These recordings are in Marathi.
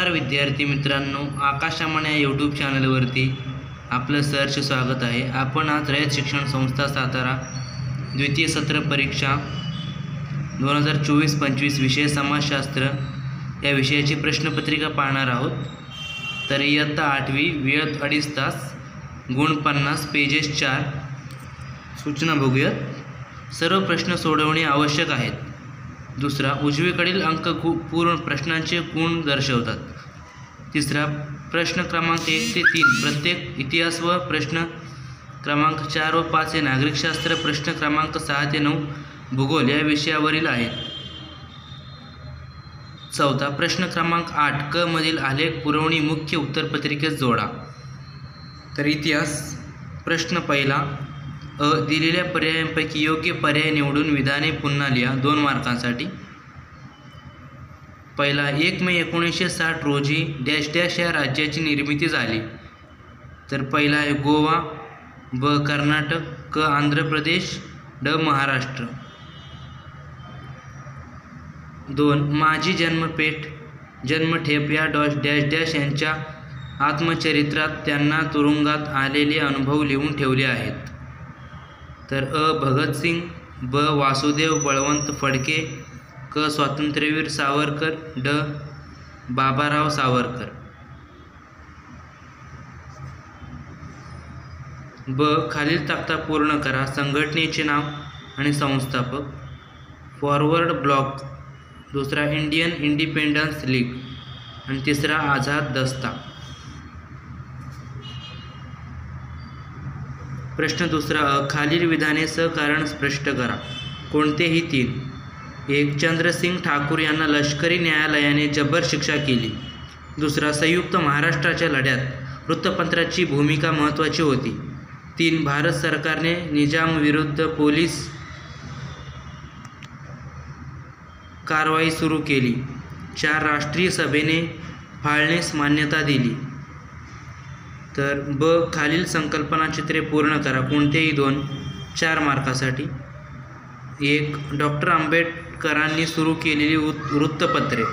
नमस्कार विद्यार्थी मित्रांनो, आकाशवाणी या यूट्यूब चॅनलवरती आपलं सहर्ष स्वागत आहे। आपण आज रयत शिक्षण संस्था सातारा द्वितीय सत्र परीक्षा 2024-25 विषय समाजशास्त्र या विषयाची प्रश्नपत्रिका पाहणार आहोत। तर इयत्ता 8वी, वेळ 2.5 तास, गुण 50, पेजेस 4। सूचना बघूयात। सर्व प्रश्न सोडवणे आवश्यक आहेत। दुसरा, उजवीकडील अंक पूर्ण प्रश्नांचे गुण दर्शवतात। तिसरा, प्रश्न क्रमांक 1 ते 3 प्रत्येक इतिहास व प्रश्न क्रमांक 4 व 5 हे नागरिकशास्त्र, प्रश्न क्रमांक 6 ते 9 भूगोल या विषयावरील आहेत। चौथा, प्रश्न क्रमांक 8 क मधील आलेख पुरवणी मुख्य उत्तरपत्रिकेत जोडा। तर इतिहास, प्रश्न पहिला, दिलेल्या पर्यायांपैकी योग्य पर्याय निवडून विधाने पुन्हा लिहा, 2 मार्कांसाठी। पहिला, 1 मे 1960 रोजी डॅश डॅश या राज्याची निर्मिती झाली। तर पहिला आहे गोवा, ब कर्नाटक, क आंध्र प्रदेश, ड महाराष्ट्र। 2, माझी जन्मपेठ जन्मठेप या डॅश डॅश यांच्या आत्मचरित्रात त्यांना तुरुंगात आलेले अनुभव लिहून ठेवले आहेत। तर भगतसिंग, ब वासुदेव बळवंत फडके, क स्वातंत्र्यवीर सावरकर, ड बाबाराव सावरकर। ब खालील तक्ता पूर्ण करा। संघटनेचे नाव आणि संस्थापक, फॉरवर्ड ब्लॉक, दुसरा इंडियन इंडिपेंडन्स लीग आणि तिसरा आझाद दस्ता। प्रश्न दुसरा, खालील विधाने कारण स्पष्ट करा। कोणतेही 3? 1, चंद्रसिंग ठाकूर यांना लष्करी न्यायालयाने जबर शिक्षा केली। दुसरा, संयुक्त महाराष्ट्राच्या लढ्यात वृत्तपत्राची भूमिका महत्त्वाची होती। 3, भारत सरकारने निजाम विरुद्ध पोलीस कारवाई सुरू केली। 4, राष्ट्रीय सभेने फाळणीस मान्यता दिली। तर ब खालील संकल्पनाचित्रे पूर्ण करा। कोणतेही 2, 4 मार्कासाठी। 1, डॉक्टर आंबेडकरांनी सुरू केलेली वृत्तपत्रे।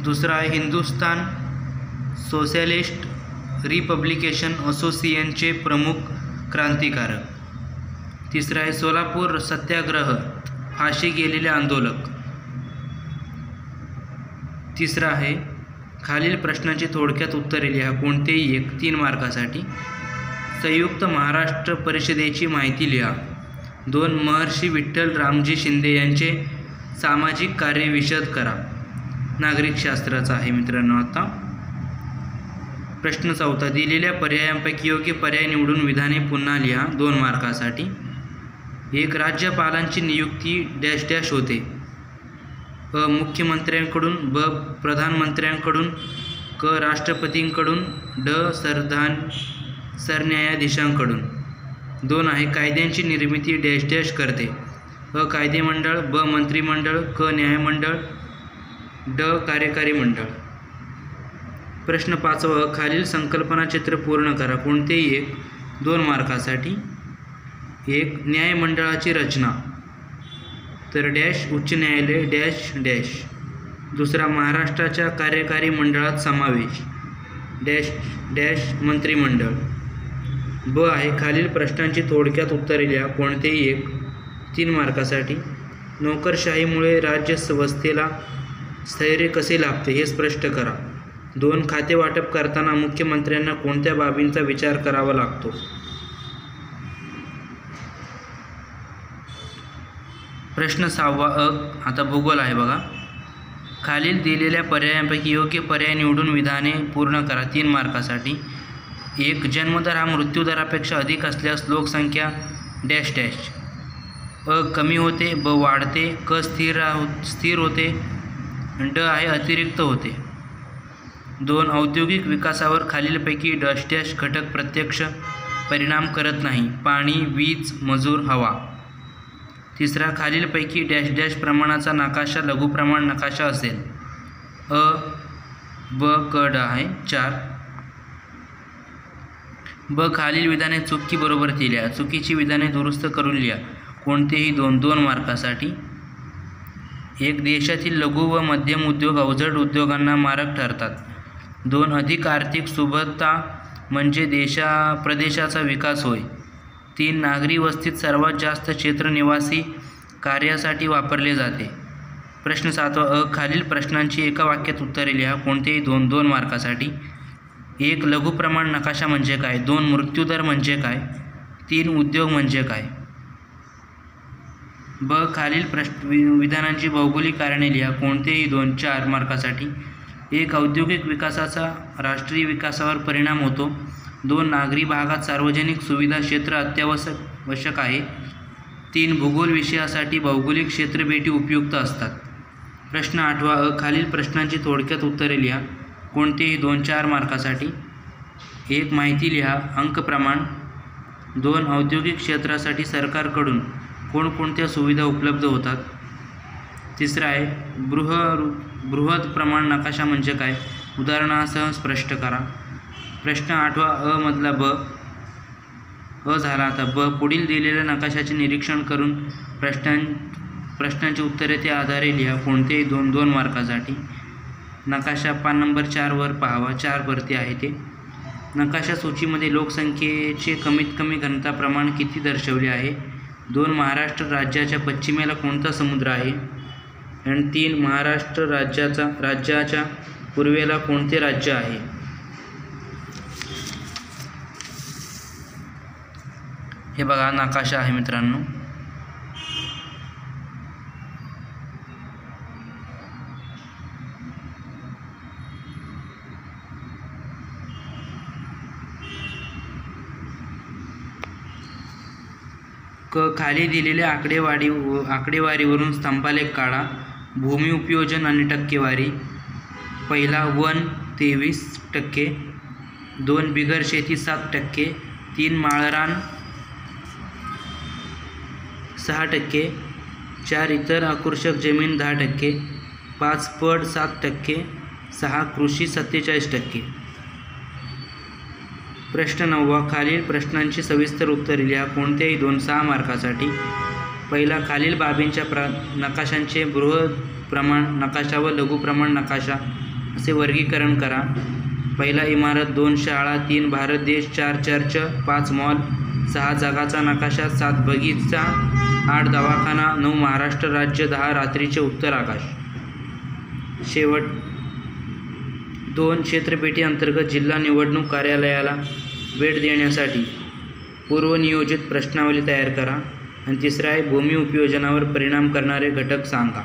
दुसरा आहे हिंदुस्तान सोशलिस्ट रिपब्लिकेशन असोसिएशनचे प्रमुख क्रांतिकारक। तिसरा आहे सोलापूर सत्याग्रह, फाशी गेलेले आंदोलक। तिसरा आहे खालील प्रश्नांची थोडक्यात उत्तरे लिहा। कोणतेही 1, 3 मार्कासाठी। संयुक्त महाराष्ट्र परिषदेची माहिती लिहा। 2, महर्षी विठ्ठल रामजी शिंदे यांचे सामाजिक कार्य विशद करा। नागरिकशास्त्राचा आहे मित्रांनो आता। प्रश्न चौथा, दिलेल्या पर्यायांपैकी योग्य पर्याय निवडून विधाने पुन्हा लिहा, 2 मार्कासाठी। 1, राज्यपालांची नियुक्ती डॅश डॅश होते। अ मुख्यमंत्र्यांकडून, ब प्रधानमंत्र्यांकडून, क राष्ट्रपतींकडून, ड सरन्यायाधीशांकडून। 2 आहे कायद्यांची निर्मिती डॅश डॅश करते। अ कायदेमंडळ, ब मंत्रिमंडळ, क न्यायमंडळ, ड कार्यकारी मंडळ। प्रश्न 5, खालील संकल्पनाचित्र पूर्ण करा। कोणतेही 1, 2 मार्कासाठी। 1, न्यायमंडळाची रचना। तर डॅश उच्च न्यायालय डॅश डॅश। दुसरा, महाराष्ट्राच्या कार्यकारी मंडळात समावेश डॅश डॅश मंत्रिमंडळ। ब आहे खालील प्रश्नांची थोडक्यात उत्तरे लिहा। कोणतेही 1, 3 मार्कासाठी। नोकरशाहीमुळे राज्यव्यवस्थेला स्थैर्य कसे लाभते हे स्पष्ट करा। 2, खाते वाटप करताना मुख्यमंत्र्यांना कोणत्या बाबींचा विचार करावा लागतो। प्रश्न 6 आता भूगोल आहे बघा। खालील दिलेल्या पर्यायांपैकी योग्य पर्याय निवडून विधाने पूर्ण करा, 3 मार्कासाठी। 1, जन्मदर हा मृत्यूदरापेक्षा अधिक असल्यास लोकसंख्या डॅश डॅश। अ कमी होते, ब वाढते, क स्थिर होते, ड आहे अतिरिक्त होते। 2, औद्योगिक विकासावर खालीलपैकी डॅश डॅश घटक प्रत्यक्ष परिणाम करत नाही। पाणी, वीज, मजूर, हवा। तिसरा, खालीलपैकी डॅश डॅश प्रमाणाचा नकाशा लघुप्रमाण नकाशा असेल। अ ब क ड आहे। 4, ब. खालील विधाने चुकी बरोबर लिहा. चुकीची विधाने दुरुस्त करून लिहा. कोणतेही 2 मार्कासाठी. 1. देशातील लघु व मध्यम उद्योग अवजड उद्योगांना मारक ठरतात. 2. अधिक आर्थिक सुबत्ता म्हणजे प्रदेशाचा विकास होय. 3. नागरी वस्तीत सर्वात जास्त क्षेत्र निवासी कार्यासाठी वापरले जाते. प्रश्न 7. खालील प्रश्नांची एका वाक्यात उत्तरे लिहा. कोणतेही 2 मार्कासाठी. 1. लघु प्रमाण नकाशा म्हणजे काय? 2. मृत्यूदर म्हणजे काय? 3. उद्योग म्हणजे काय? ब. खालील विधानांची भौगोलिक कारणे लिहा. कोणतेही 4 मार्कासाठी. 1. औद्योगिक विकासाचा राष्ट्रीय विकासावर परिणाम होतो. 2. नागरी भागात सार्वजनिक सुविधा क्षेत्र अत्यावश्यक आहे. 3. भूगोल विषयासाठी भौगोलिक क्षेत्रपेटी उपयुक्त असतात. प्रश्न 8. खालील प्रश्नांची थोडक्यात उत्तरे लिहा. कोणतेही 4 मार्कासाठी. 1. माहिती लिहा. अंक प्रमाण. 2. औद्योगिक क्षेत्रासाठी सरकारकडून कोणकोणत्या सुविधा उपलब्ध होतात. 3 आहे बृहद प्रमाण नकाशा म्हणजे काय? उदाहरणासह स्पष्ट करा. प्रश्न 8 मधला ब झाला. आता ब. पुढील दिलेल्या नकाशाचे निरीक्षण करून प्रश्नांची उत्तरे त्या आधारे लिहा. कोणतेही 2 मार्कासाठी. नकाशा पान नंबर 4 वर पाहावा. 4 वरती आहे ते. नकाशा सूचीमध्ये लोकसंख्येचे कमीत कमी घनता प्रमाण किती दर्शवले आहे. 2. महाराष्ट्र राज्याच्या पश्चिमेला कोणता समुद्र आहे. आणि 3. महाराष्ट्र राज्याच्या पूर्वेला कोणते राज्य आहे. हे बघा नकाशा आहे मित्रांनो. खाली दिलेल्या आकडेवारीवरून स्तंभालेख काढा. भूमी उपयोजन आणि टक्केवारी. पहिला वन 23%. 2. बिगर शेती 7%. 3. माळरान 6%. 4. इतर आकर्षक जमीन 10%. 5. पड 7%. 6. कृषी 47%. प्रश्न 9. खालील प्रश्नांची सविस्तर उत्तरे लिहा. कोणत्याही 6 मार्कासाठी. पहिला. खालील बाबींच्या नकाशांचे बृहद प्रमाण नकाशा व लघु प्रमाण नकाशा असे वर्गीकरण करा. पहिला. इमारत. 2. शाळा. 3. भारत देश. 4. चर्च. 5. मॉल. 6. जगाचा नकाशा. 7. बगीचा. 8. दवाखाना. 9. महाराष्ट्र राज्य. 10. रात्रीचे उत्तर आकाश. शेवट. 2. क्षेत्रपेटी अंतर्गत जिल्हा निवडणूक कार्यालयाला भेट देण्यासाठी पूर्वनियोजित प्रश्नावली तयार करा. आणि 3 आहे भूमी उपयोजनावर परिणाम करणारे घटक सांगा.